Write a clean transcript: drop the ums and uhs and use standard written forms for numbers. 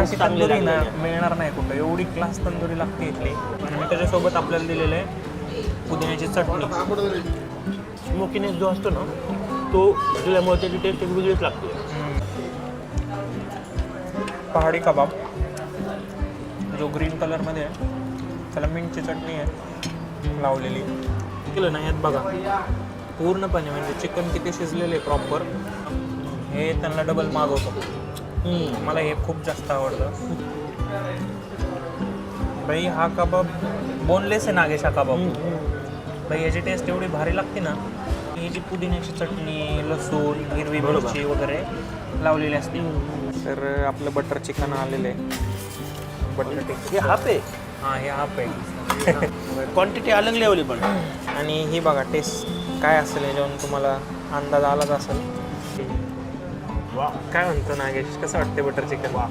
अशी तंदुरी ना मिळणार नाही कुठं, एवढी क्लास तंदुरी लागते इथली. आणि त्याच्यासोबत आपल्याला दिलेलं आहे पुदिन्याची चटणी. स्मोकीनेस जो असतो ना तो दिल्यामुळे त्याची टेस्ट एक वेगळीच लागते. पहाडी कबाब जो ग्रीन कलरमध्ये आहे त्याला मिंटची चटणी आहे लावलेली. केलं ना यात बघा पूर्णपणे म्हणजे चिकन किती शिजलेलं आहे प्रॉपर, हे त्यांना डबल मागवतो. मला हे खूप जास्त आवडतं. बाई हा कबाब बोनलेस आहे नागेश हा कबाब. बाई याची टेस्ट एवढी भारी लागते ना. ही जी पुदिन्याची चटणी, लसूण, हिरवी मिरची वगैरे लावलेली असते. तर आपलं बटर चिकन आलेलं आहे. बटर टिक्का हे हाफ आहे. हां हे हाफ आहे. क्वांटिटी अलग लेवली पण. आणि ही बघा टेस्ट काय असेल याच्यावरून तुम्हाला अंदाज आलाच असेल. वा काय म्हणतो नागेश, कसं वाटते बटर चिकन? वा